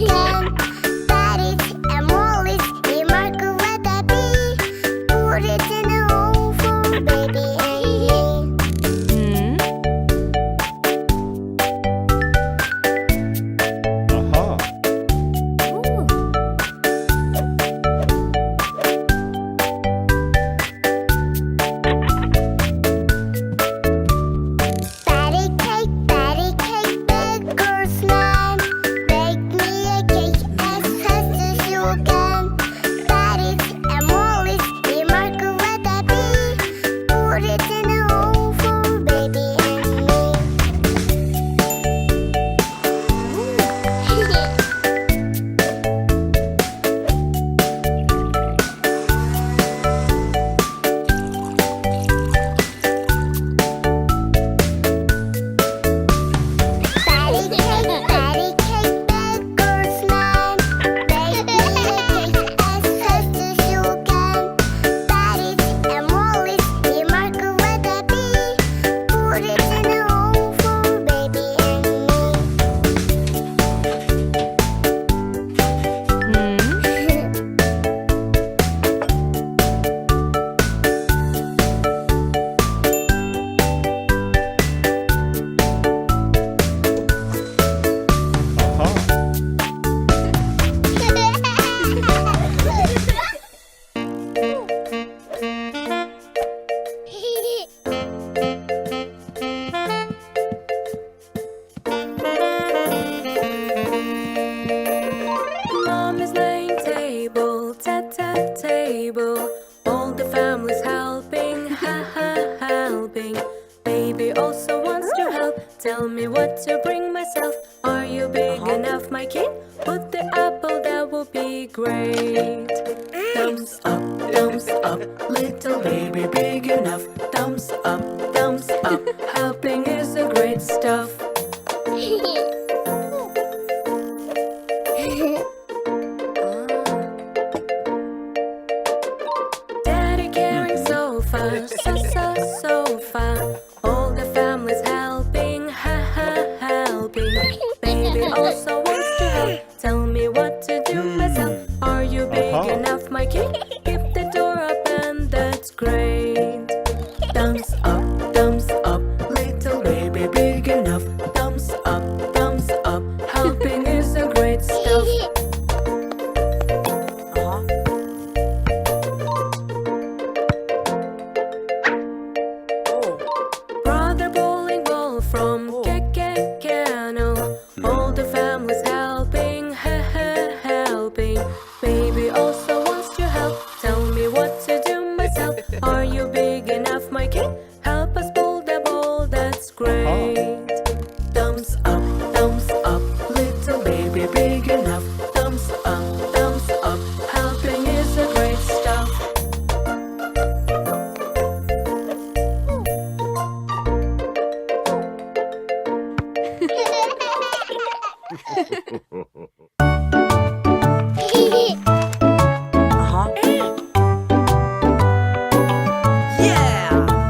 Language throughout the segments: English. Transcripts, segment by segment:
can. Daddies and mollies, remarkable would that be? Put it in a home for baby and me. Aha. Patty cake, big girl's man. Bake me a cake as fast as you can. Daddies and mollies, remarkable would that be? Put it in a home for baby and me. Patty cake, big girl's man. Bake me a cake as fast as you can. Daddies and mollies, remarkable would that be? Put it in a home for baby and me. Aha. Mom is laying table, tat table. All the family's helping, helping. Baby also wants to help. Tell me what to bring myself. Are you big enough, my kid? Put the apple, that will be great. Thumbs up, little baby big enough. Thumbs up, helping is a great stuff. Daddy carrying sofa, sofa. All the family's helping, helping. Baby also wants to help. Tell me what to do myself. Are you big Uh-huh. enough, my kid? Keep the door open, that's great. Thumbs up, little baby big enough. Thumbs up, helping is a great stuff. Brother bowling ball from Kano. All the family's helping, helping. Baby also wants to help. Tell me what to do myself. Are you big enough, my kid? Help us bowl the ball, that's great. Thumbs up, little baby big enough. Thumbs up, helping is a great stuff. Yeah.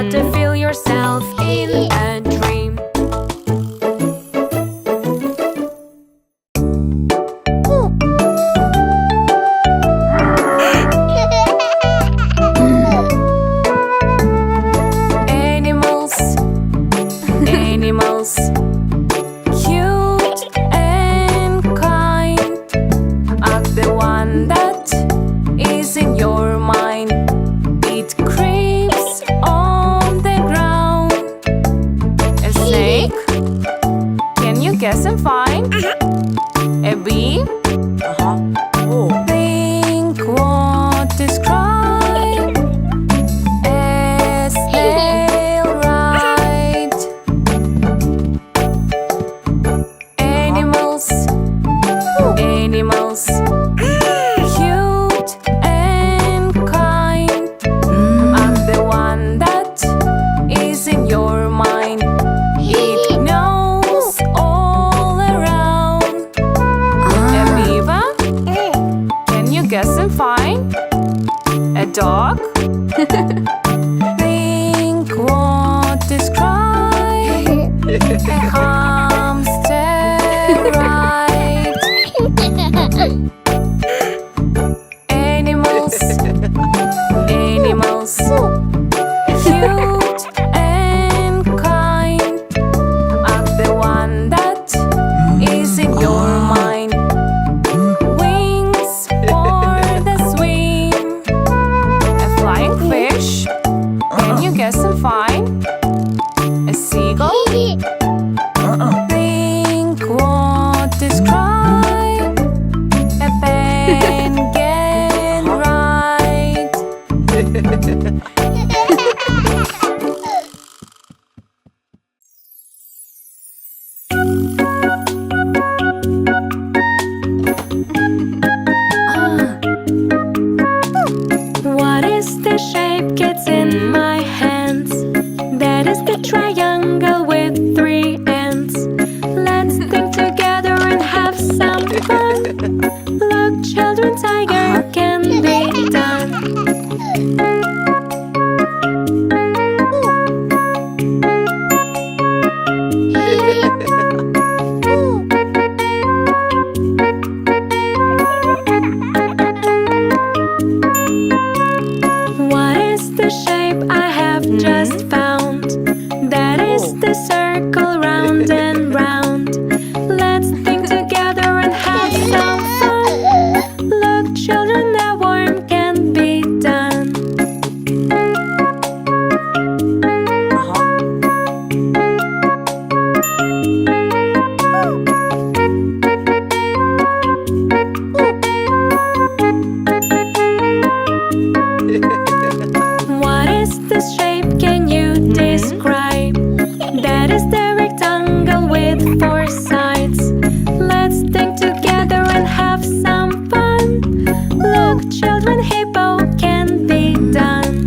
got to feel yourself in a dream. Animals, animals, cute and kind. Of the one that is in your mind. It creeps on the ground. A snake? Can you guess and find? A bee? Think what describe a snail ride. Animals, animals, cute and kind. I'm the one that is in your mind. It knows all around. A beaver? Can you guess and find? A dog? Think what describe a hamster ride. Animals, animals, cute and kind. I'm the one that is in your mind. Wings for the swim. A flying fish. Can you guess and find? A seagull? Think what describe a penguin ride. What is the shape gets in my hands? That is the triangle with 3 ends. Let's think together and have some fun. Look, children, tiger can be done. What is the shape I have just found? That is the circle round and round. Let's think together and have some fun. Look, children, a worm can be done. What is the shape? Can you describe? That is the rectangle with 4 sides. Let's think together and have some fun. Look, children, hippo can be done.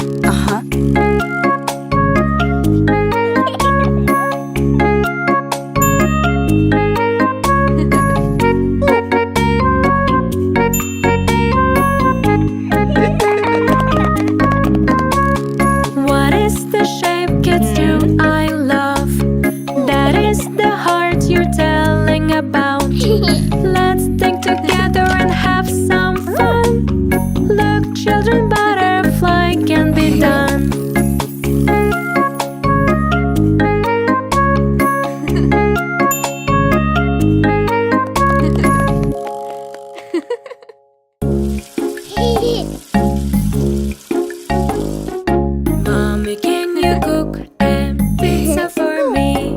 What is the shape kids do I love? That is the heart you're telling about. Let's think together and have some fun. Look, children, butterfly can be done. Mommy, can you cook a pizza for me?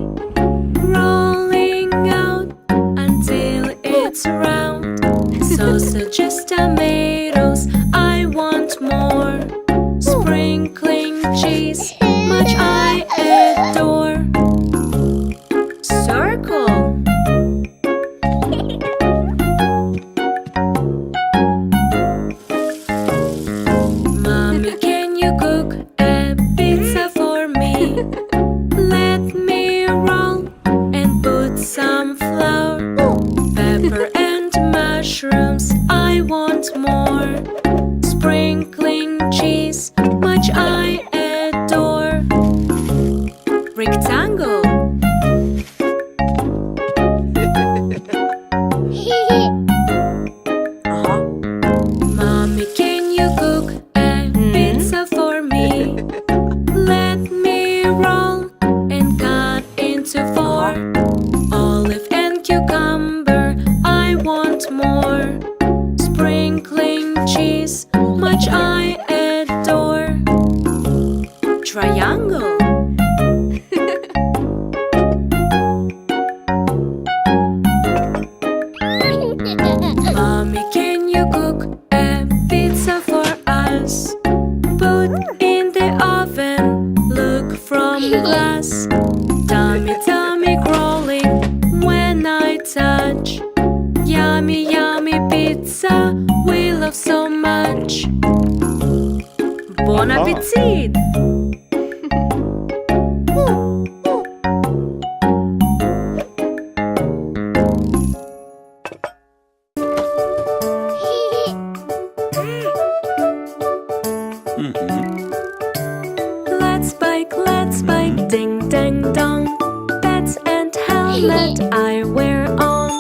Rolling out until it's round. Sausages, tomatoes, I want more. Sprinkling cheese, much I adore. Circle. Mommy, can you cook a pizza for me? Rectangle. Mommy, can you cook a pizza for me? Let me roll and cut into four. Olive and cucumber, I want more. Sprinkling cheese, much I adore. Triangle. Mommy, can you cook a pizza for us? Put in the oven, look from glass. Tummy, tummy crawling when I touch. Yummy, yummy pizza we love so much. Bon appetit! Let's bike, ding dang dong. Bats and helmet I wear on.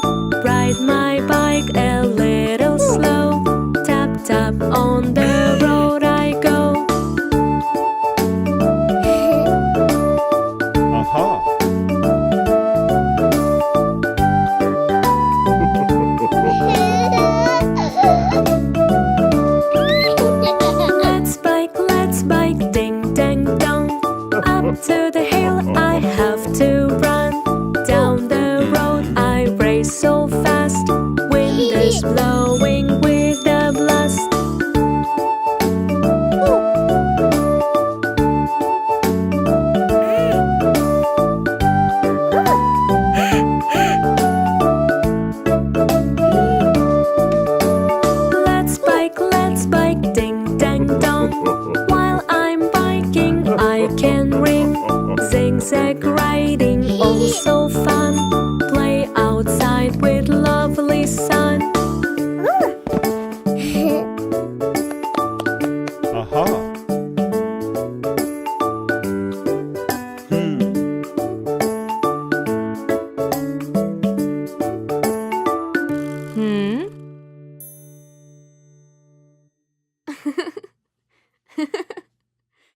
Ride my bike a little slow. Tap tap on the road I go. Let's bike, ding dang dong. Up to the hill I have to run. Down the road I race so fast. Wind is blowing with the blast. Let's bike, ding dang dong. While I'm biking I can ring. Zigzag riding, oh so fun.